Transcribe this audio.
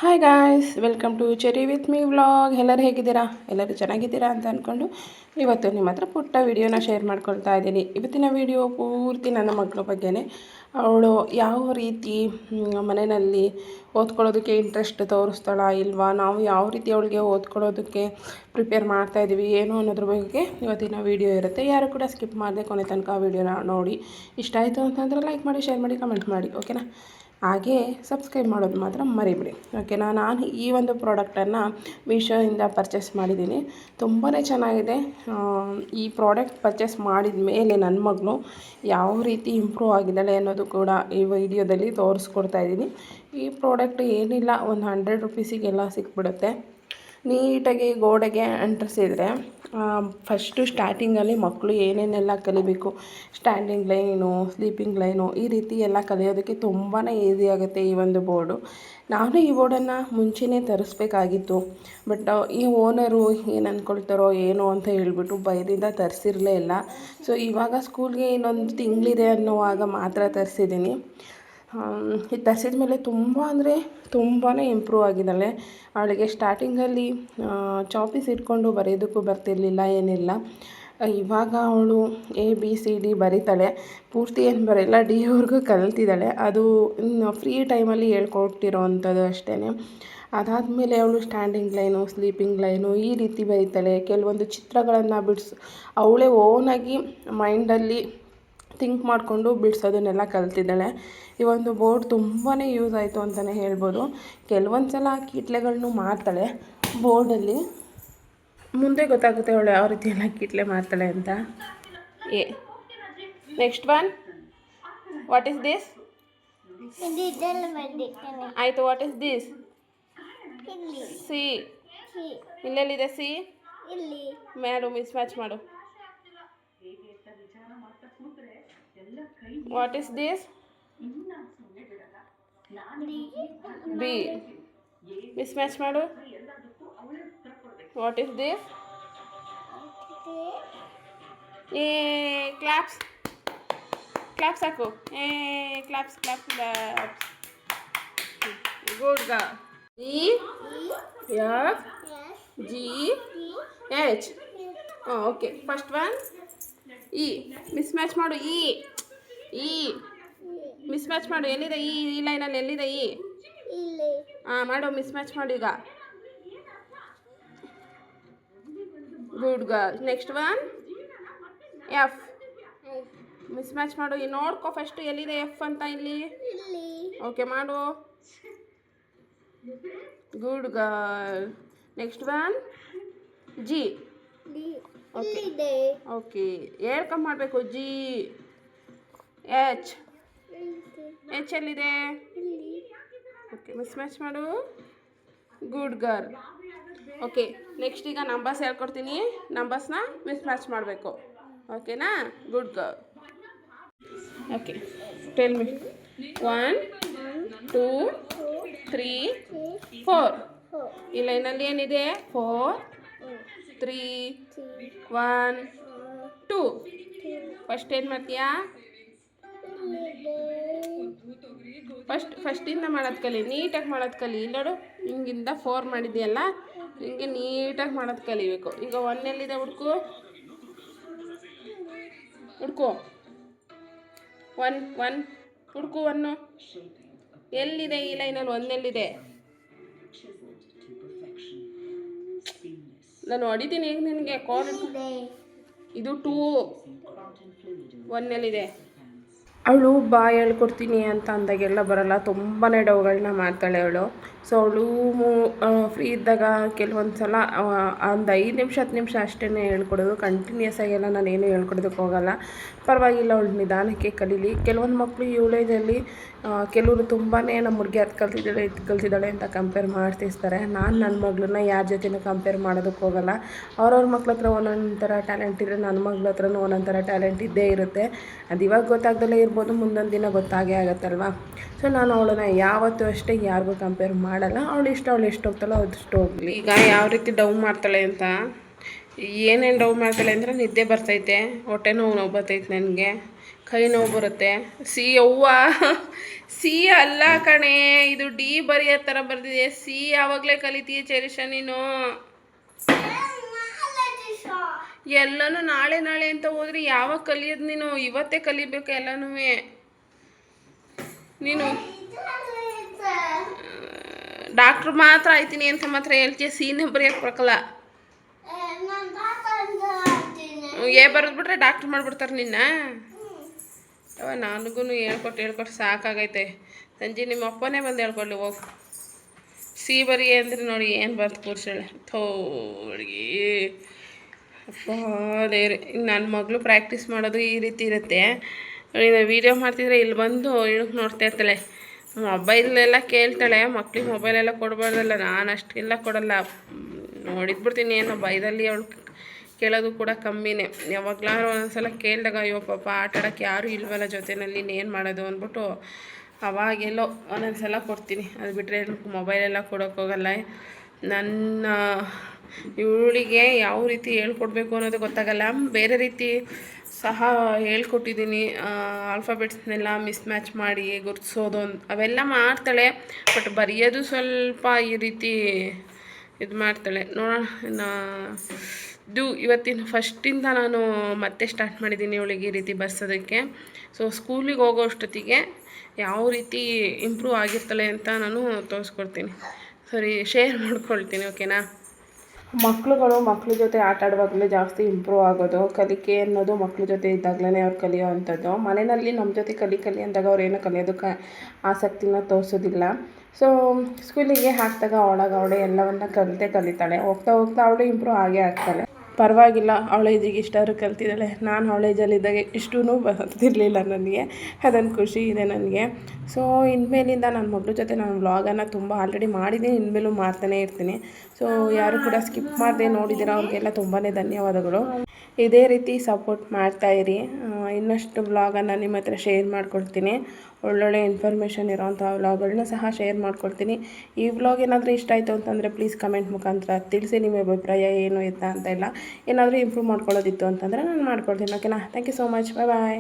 Hi guys, welcome to Cherry with me vlog. ಎಲ್ಲರೂ ಹೇಗಿದ್ದೀರಾ? ಎಲ್ಲರೂ ಚೆನ್ನಾಗಿದ್ದೀರಾ ಅಂತ ಅಂದ್ಕೊಂಡು ಇವತ್ತು ನಿಮ್ಮ ಹತ್ರ ಪುಟ್ಟ ವಿಡಿಯೋನ ಶೇರ್ ಮಾಡ್ಕೊಳ್ತಾ ಇದ್ದೀನಿ. ಇವತ್ತಿನ ವಿಡಿಯೋ ಪೂರ್ತಿ ನನ್ನ ಮಗಳ ಬಗ್ಗೆನೇ. ಅವಳು ಯಾವ ರೀತಿ ಮನೆಯಲ್ಲಿ ಓದ್ಕೊಳ್ಳೋದಕ್ಕೆ ಇಂಟ್ರೆಸ್ಟ್ ತೋರಿಸ್ತಾಳ ಇಲ್ವಾ, ನಾವು ಯಾವ ರೀತಿ ಅವಳಿಗೆ ಓದ್ಕೊಳ್ಳೋದಕ್ಕೆ ಪ್ರಿಪೇರ್ ಮಾಡ್ತಾಯಿದ್ದೀವಿ ಏನು ಅನ್ನೋದ್ರ ಬಗ್ಗೆ ಇವತ್ತಿನ ವಿಡಿಯೋ ಇರುತ್ತೆ. ಯಾರು ಕೂಡ ಸ್ಕಿಪ್ ಮಾಡದೆ ಕೊನೆ ತನಕ ವಿಡಿಯೋನ ನೋಡಿ. ಇಷ್ಟ ಆಯಿತು ಅಂತಂದರೆ ಲೈಕ್ ಮಾಡಿ, ಶೇರ್ ಮಾಡಿ, ಕಮೆಂಟ್ ಮಾಡಿ, ಓಕೆನಾ? ಹಾಗೆ ಸಬ್ಸ್ಕ್ರೈಬ್ ಮಾಡೋದು ಮಾತ್ರ ಮರಿಬೇಡಿ, ಓಕೆನಾ? ನಾನು ಈ ಒಂದು ಪ್ರಾಡಕ್ಟನ್ನು ಮೀಶೋಯಿಂದ ಪರ್ಚೇಸ್ ಮಾಡಿದ್ದೀನಿ. ತುಂಬಾ ಚೆನ್ನಾಗಿದೆ. ಈ ಪ್ರಾಡಕ್ಟ್ ಪರ್ಚೇಸ್ ಮಾಡಿದ ಮೇಲೆ ನನ್ನ ಮಗಳು ಯಾವ ರೀತಿ ಇಂಪ್ರೂವ್ ಆಗಿದ್ದಾಳೆ ಅನ್ನೋದು ಕೂಡ ಈ ವಿಡಿಯೋದಲ್ಲಿ ತೋರಿಸ್ಕೊಡ್ತಾ ಇದ್ದೀನಿ. ಈ ಪ್ರಾಡಕ್ಟ್ ಏನಿಲ್ಲ, ಒಂದು 100 ರುಪೀಸಿಗೆಲ್ಲ ಸಿಕ್ಬಿಡುತ್ತೆ. ನೀಟಾಗಿ ಗೋಡೆಗೆ ಅಂಟಿಸಿದರೆ ಫಸ್ಟು ಸ್ಟಾರ್ಟಿಂಗಲ್ಲಿ ಮಕ್ಕಳು ಏನೇನೆಲ್ಲ ಕಲಿಬೇಕು, ಸ್ಟ್ಯಾಂಡಿಂಗ್ ಲೈನು, ಸ್ಲೀಪಿಂಗ್ ಲೈನು, ಈ ರೀತಿ ಎಲ್ಲ ಕಲಿಯೋದಕ್ಕೆ ತುಂಬಾ ಈಸಿ ಆಗುತ್ತೆ ಈ ಒಂದು ಬೋರ್ಡು. ನಾನು ಈ ಬೋರ್ಡನ್ನು ಮುಂಚೆನೇ ತರಿಸ್ಬೇಕಾಗಿತ್ತು, ಬಟ್ ಈ ಓನರು ಏನು ಅಂದ್ಕೊಳ್ತಾರೋ ಏನೋ ಅಂತ ಹೇಳ್ಬಿಟ್ಟು ಭಯದಿಂದ ತರಿಸಿರಲೇ ಇಲ್ಲ. ಸೊ ಇವಾಗ ಸ್ಕೂಲ್ಗೆ ಇನ್ನೊಂದು ತಿಂಗಳಿದೆ ಅನ್ನೋವಾಗ ಮಾತ್ರ ತರಿಸಿದ್ದೀನಿ. ಇದು ತರಿಸಿದ ಮೇಲೆ ತುಂಬ ಅಂದರೆ ತುಂಬಾ ಇಂಪ್ರೂವ್ ಆಗಿದ್ದಾಳೆ. ಅವಳಿಗೆ ಸ್ಟಾರ್ಟಿಂಗಲ್ಲಿ ಚಾಪೀಸ್ ಇಟ್ಕೊಂಡು ಬರೆಯೋದಕ್ಕೂ ಬರ್ತಿರ್ಲಿಲ್ಲ, ಏನಿಲ್ಲ. ಇವಾಗ ಅವಳು ABCD ಬರೀತಾಳೆ. ಪೂರ್ತಿ ಏನು ಬರೆಯಲ್ಲ, Dವರೆಗೂ ಕಲ್ತಿದ್ದಾಳೆ. ಅದು ಫ್ರೀ ಟೈಮಲ್ಲಿ ಹೇಳ್ಕೊಟ್ಟಿರೋ ಅಂಥದ್ದು ಅಷ್ಟೇ. ಅದಾದಮೇಲೆ ಅವಳು ಸ್ಟ್ಯಾಂಡಿಂಗ್ ಲೈನು, ಸ್ಲೀಪಿಂಗ್ ಲೈನು ಈ ರೀತಿ ಬರೀತಾಳೆ. ಕೆಲವೊಂದು ಚಿತ್ರಗಳನ್ನು ಅವಳೇ ಓನಾಗಿ ಮೈಂಡಲ್ಲಿ ಥಿಂಕ್ ಮಾಡಿಕೊಂಡು ಬಿಡಿಸೋದನ್ನೆಲ್ಲ ಕಲ್ತಿದ್ದಾಳೆ. ಈ ಒಂದು ಬೋರ್ಡ್ ತುಂಬಾ ಯೂಸ್ ಆಯಿತು ಅಂತಲೇ ಹೇಳ್ಬೋದು. ಕೆಲವೊಂದು ಸಲ ಕೀಟ್ಲೆಗಳನ್ನೂ ಮಾಡ್ತಾಳೆ ಬೋರ್ಡಲ್ಲಿ. ಮುಂದೆ ಗೊತ್ತಾಗುತ್ತೆ ಅವಳು ಯಾವ ರೀತಿ ಎಲ್ಲ ಕೀಟ್ಲೆ ಮಾಡ್ತಾಳೆ ಅಂತ. Next one, what is this? ಆಯಿತು, ವಾಟ್ ಈಸ್ ದಿಸ್? ಸಿ. ಇಲ್ಲೆಲ್ಲಿದೆ ಸಿ? ಮಾಡು, ಮಿಸ್ ಮ್ಯಾಚ್ ಮಾಡು. What is this? B. Miss match ಮಾಡು. What is this? A claps, claps ಹಾಕು. ಏ claps, claps, claps. Good girl. EFGH. Okay, first one E. Miss match ಮಾಡು. E miss match ಮಾಡು. ಎಲ್ಲಿದೆ ಈ ಲೈನಲ್ಲಿ ಎಲ್ಲಿದೆ ಇ? ಮಾಡು, ಮಿಸ್ ಮ್ಯಾಚ್ ಮಾಡು ಈಗ. Good girl. Next one F. Miss match ಮಾಡು. ನೋಡ್ಕೊ ಫಸ್ಟು ಎಲ್ಲಿದೆ ಎಫ್ ಅಂತ ಇಲ್ಲಿ. ಓಕೆ, ಮಾಡು. Good girl. Next one G. Okay okay, ಹೇಳ್ಕೊಂಡು ಮಾಡಬೇಕು. ಜಿ. ಎಚ್. ಎಚ್ ಎಲ್ಲಿದೆ? ಓಕೆ, ಮಿಸ್ ಮ್ಯಾಚ್ ಮಾಡು. Good girl. ಓಕೆ, ನೆಕ್ಸ್ಟ್ ಈಗ ನಂಬರ್ಸ್ ಹೇಳ್ಕೊಡ್ತೀನಿ. ನಂಬರ್ಸ್ನ ಮಿಸ್ ಮ್ಯಾಚ್ ಮಾಡಬೇಕು, ಓಕೆನಾ? Good girl. Okay, tell me. 1 2 3 4. ಈ ಲೈನಲ್ಲಿ ಏನಿದೆ? 4 3 1 2. ಫಸ್ಟ್ ಏನು ಮಾಡ್ತೀಯಾ? ಫಸ್ಟಿಂದ ಮಾಡೋದು ಕಲಿ, ನೀಟಾಗಿ ಮಾಡೋದು ಕಲಿ. ನೋಡು, ಹಿಂಗಿಂದ 4 ಮಾಡಿದೆಯಲ್ಲ, ಹಿಂಗೆ ನೀಟಾಗಿ ಮಾಡೋದು ಕಲಿಬೇಕು. ಈಗ 1 ಎಲ್ಲಿದೆ? ಹುಡ್ಕು 1 ಹುಡ್ಕು. 1 ಎಲ್ಲಿದೆ? ಈ ಲೈನಲ್ಲಿ 1 ಎಲ್ಲಿದೆ? ನಾನು ಹೊಡಿತೀನಿ ಈಗ ನಿನಗೆ. ಇದು 2. 1 ಎಲ್ಲಿದೆ? ಅವಳು ಬಾಯ್ ಹೇಳ್ಕೊಡ್ತೀನಿ ಅಂತ ಅಂದಾಗೆಲ್ಲ ಬರೋಲ್ಲ, ತುಂಬಾ ಡೌಗಳನ್ನ ಮಾಡ್ತಾಳೆ ಅವಳು. ಸೊ ಅವಳು ಫ್ರೀ ಇದ್ದಾಗ ಕೆಲವೊಂದು ಸಲ ಒಂದು 5 ನಿಮಿಷ 10 ನಿಮಿಷ ಅಷ್ಟೇ ಹೇಳ್ಕೊಡೋದು. ಕಂಟಿನ್ಯೂಸ್ ಆಗೆಲ್ಲ ನಾನೇನು ಹೇಳ್ಕೊಡೋದಕ್ಕೆ ಹೋಗಲ್ಲ. ಪರವಾಗಿಲ್ಲ, ಅವಳು ನಿಧಾನಕ್ಕೆ ಕಲೀಲಿ. ಕೆಲವೊಂದು ಮಕ್ಕಳು ಏಳೇಜಲ್ಲಿ ಕೆಲವರು ತುಂಬಾ ನಮ್ಮ ಹುಡುಗಿ ಅದು ಕಲ್ತಿದ್ದಾಳೆ ಇದು ಕಲ್ತಿದ್ದಾಳೆ ಅಂತ ಕಂಪೇರ್ ಮಾಡ್ತಿರ್ತಾರೆ. ನಾನು ನನ್ನ ಮಗಳನ್ನ ಯಾರ ಜೊತೆನೂ ಕಂಪೇರ್ ಮಾಡೋದಕ್ಕೆ ಹೋಗಲ್ಲ. ಅವ್ರವ್ರ ಮಕ್ಳ ಹತ್ರ ಒಂದೊಂದು ಥರ ಟ್ಯಾಲೆಂಟ್ ಇದ್ದರೆ ನನ್ನ ಮಗಳ ಹತ್ರನೂ ಒಂದೊಂದು ಥರ ಟ್ಯಾಲೆಂಟ್ ಇದ್ದೇ ಇರುತ್ತೆ. ಅದು ಇವಾಗ ಗೊತ್ತಾಗ್ದಲ್ಲೇ ಇರ್ಬೋದು, ಮುಂದೊಂದು ದಿನ ಗೊತ್ತಾಗೇ ಆಗುತ್ತಲ್ವ. ಸೊ ನಾನು ಅವಳನ್ನ ಯಾವತ್ತೂ ಅಷ್ಟೇ ಯಾರಿಗೂ ಕಂಪೇರ್ ಮಾಡಲ್ಲ. ಅವಳು ಎಷ್ಟು ಹೋಗ್ತಾಳೋ ಅದಷ್ಟು ಹೋಗಲಿ. ಈಗ ಯಾವ ರೀತಿ ಡೌ ಮಾಡ್ತಾಳೆ ಅಂತ, ಏನೇನು ಡೌ ಮಾಡ್ತಾಳೆ ಅಂದರೆ ನಿದ್ದೆ ಬರ್ತೈತೆ, ಹೊಟ್ಟೆ ನೋವು ಬರ್ತೈತೆ ನನಗೆ, ಕೈ ನೋವು ಬರುತ್ತೆ. ಸಿ ಅವ್ವ ಸಿ ಅಲ್ಲ ಕಣೆ, ಇದು ಡಿ ಬರೆಯೋ ಥರ ಬರ್ದಿದೆ. ಸಿ ಯಾವಾಗಲೇ ಕಲಿತೀಯ ಚರಿಷ ನೀನು? ಎಲ್ಲನೂ ನಾಳೆ ನಾಳೆ ಅಂತ ಹೋದ್ರೆ ಯಾವಾಗ ಕಲಿಯೋದು ನೀನು? ಇವತ್ತೇ ಕಲಿಬೇಕು ಎಲ್ಲನೂ ನೀನು. ಡಾಕ್ಟ್ರು ಮಾತ್ರ ಆಯ್ತೀನಿ ಅಂತ ಮಾತ್ರ ಹೇಳ್ತೀಯ, ಸೀನೆ ಬರೆಯೋಕ್ಕೆ ಬರಕಲ್ಲ. ಬರೆದ್ಬಿಟ್ರೆ ಡಾಕ್ಟ್ರು ಮಾಡಿಬಿಡ್ತಾರೆ ನಿನ್ನ. ನನಗೂ ಹೇಳ್ಕೊಟ್ಟು ಸಾಕಾಗೈತೆ. ಸಂಜೆ ನಿಮ್ಮ ಅಪ್ಪನೇ ಬಂದು ಹೇಳ್ಕೊಳ್ಳಿ ಹೋಗು. ಸಿ ಬರಿ ಅಂದರೆ ನೋಡಿ ಏನು ಬರ್ತು ಕೂರ್ಸಳೆ ಥೋಳಿಗೆ. ಅಪ್ಪ ದೇವ್ರೆ, ನನ್ನ ಮಗಳು ಪ್ರಾಕ್ಟೀಸ್ ಮಾಡೋದು ಈ ರೀತಿ ಇರುತ್ತೆ. ವೀಡಿಯೋ ಮಾಡ್ತಿದ್ರೆ ಇಲ್ಲಿ ಬಂದು ಇಳಕ್ಕೆ ನೋಡ್ತಾ ಇರ್ತಾಳೆ. ಮೊಬೈಲೆಲ್ಲ ಕೇಳ್ತಾಳೆ. ಮಕ್ಳಿಗೆ ಮೊಬೈಲೆಲ್ಲ ಕೊಡಬಾರ್ದಲ್ಲ, ನಾನು ಅಷ್ಟೆಲ್ಲ ಕೊಡಲ್ಲ. ನೋಡಿದ್ಬಿಡ್ತೀನಿ ಏನೋ ಬೈದಲ್ಲಿ ಅವಳು ಕೇಳೋದು ಕೂಡ ಕಮ್ಮಿನೇ. ಯಾವಾಗಲಾದ್ರೂ ಒಂದೊಂದ್ಸಲ ಕೇಳಿದಾಗ ಅಯ್ಯೋ ಪಾಪ ಆಟ ಆಡೋಕ್ಕೆ ಯಾರೂ ಇಲ್ವಲ್ಲ ಜೊತೆಯಲ್ಲಿ, ಇನ್ನೇನು ಮಾಡೋದು ಅಂದ್ಬಿಟ್ಟು ಅವಾಗೆಲ್ಲೋ ಒಂದೊಂದ್ಸಲ ಕೊಡ್ತೀನಿ. ಅದು ಬಿಟ್ಟರೆ ಮೊಬೈಲೆಲ್ಲ ಕೊಡೋಕ್ಕೋಗಲ್ಲ. ನನ್ನ ಇವಳಿಗೆ ಯಾವ ರೀತಿ ಹೇಳ್ಕೊಡ್ಬೇಕು ಅನ್ನೋದು ಗೊತ್ತಾಗಲ್ಲ. ಬೇರೆ ರೀತಿ ಸಹ ಹೇಳ್ಕೊಟ್ಟಿದ್ದೀನಿ. ಆಲ್ಫಾಬೆಟ್ಸ್ನೆಲ್ಲ ಮಿಸ್ ಮ್ಯಾಚ್ ಮಾಡಿ ಗುರ್ತಿಸೋದು ಅವೆಲ್ಲ ಮಾಡ್ತಾಳೆ. ಬಟ್ ಬರೆಯೋದು ಸ್ವಲ್ಪ ಈ ರೀತಿ ಇದು ಮಾಡ್ತಾಳೆ. ನೋಡೋಣ, ಇದು ಇವತ್ತಿನ ಫಸ್ಟಿಂದ ನಾನು ಮತ್ತೆ ಸ್ಟಾರ್ಟ್ ಮಾಡಿದ್ದೀನಿ ಇವಳಿಗೆ ಈ ರೀತಿ ಬರ್ಸೋದಕ್ಕೆ. ಸೊ ಸ್ಕೂಲಿಗೆ ಹೋಗೋ ಅಷ್ಟೊತ್ತಿಗೆ ಯಾವ ರೀತಿ ಇಂಪ್ರೂವ್ ಆಗಿರ್ತಾಳೆ ಅಂತ ನಾನು ತೋರಿಸ್ಕೊಡ್ತೀನಿ. ಸರಿ, ಶೇರ್ ಮಾಡ್ಕೊಳ್ತೀನಿ, ಓಕೆನಾ? ಮಕ್ಳ ಜೊತೆ ಆಟ ಆಡುವಾಗಲೇ ಜಾಸ್ತಿ ಇಂಪ್ರೂವ್ ಆಗೋದು. ಕಲಿಕೆ ಅನ್ನೋದು ಮಕ್ಳ ಜೊತೆ ಇದ್ದಾಗಲೇ ಅವ್ರು ಕಲಿಯೋ ಅಂಥದ್ದು. ಮನೆಯಲ್ಲಿ ನಮ್ಮ ಜೊತೆ ಕಲಿ ಅಂದಾಗ ಅವ್ರು ಏನೋ ಕಲಿಯೋದಕ್ಕೆ ಆಸಕ್ತಿನ ತೋರಿಸೋದಿಲ್ಲ. ಸೊ ಸ್ಕೂಲಿಗೆ ಹಾಕಿದಾಗ ಅವಳೇ ಎಲ್ಲವನ್ನ ಕಲಿತಾಳೆ. ಹೋಗ್ತಾ ಅವಳು ಇಂಪ್ರೂವ್ ಆಗೇ ಆಗ್ತಾಳೆ. ಪರವಾಗಿಲ್ಲ, ಅವಳ ಏಜಿಗೆ ಇಷ್ಟಾದ್ರೂ ಕಲ್ತಿದ್ದಾಳೆ. ನಾನು ಅವಳ ಏಜಲ್ಲಿದ್ದಾಗ ಇಷ್ಟೂ ಬರ್ತಿರಲಿಲ್ಲ ನನಗೆ. ಅದೊಂದು ಖುಷಿ ಇದೆ ನನಗೆ. ಸೊ ಇನ್ಮೇಲಿಂದ ನನ್ನ ಮಗಳ ಜೊತೆ ನಾನು ವ್ಲಾಗನ್ನು ತುಂಬ ಆಲ್ರೆಡಿ ಮಾಡಿದ್ದೀನಿ, ಇನ್ಮೇಲೂ ಮಾಡ್ತಾನೆ ಇರ್ತೀನಿ. ಸೊ ಯಾರು ಕೂಡ ಸ್ಕಿಪ್ ಮಾಡದೆ ನೋಡಿದ್ದೀರಾ ಅವ್ರಿಗೆಲ್ಲ ತುಂಬಾ ಧನ್ಯವಾದಗಳು. ಇದೇ ರೀತಿ ಸಪೋರ್ಟ್ ಮಾಡ್ತಾಯಿರಿ. ಇನ್ನಷ್ಟು ವ್ಲಾಗನ್ನು ನಿಮ್ಮ ಹತ್ರ ಶೇರ್ ಮಾಡ್ಕೊಳ್ತೀನಿ. ಒಳ್ಳೊಳ್ಳೆ ಇನ್ಫಾರ್ಮೇಷನ್ ಇರೋವಂಥ ವ್ಲಾಗ್ಗಳನ್ನ ಸಹ ಶೇರ್ ಮಾಡ್ಕೊಳ್ತೀನಿ. ಈ ವ್ಲಾಗ್ ಏನಾದರೂ ಇಷ್ಟ ಆಯಿತು ಅಂತಂದರೆ ಪ್ಲೀಸ್ ಕಮೆಂಟ್ ಮುಖಾಂತರ ತಿಳಿಸಿ ನಿಮ್ಮ ಅಭಿಪ್ರಾಯ ಏನು ಅಂತ ಎಲ್ಲ. ಏನಾದರೂ ಇಂಪ್ರೂವ್ ಮಾಡ್ಕೊಳ್ಳೋದಿತ್ತು ಅಂತಂದರೆ ನಾನು ಮಾಡ್ಕೊಳ್ತೀನಿ, ಓಕೆನಾ? Thank you so much, bye.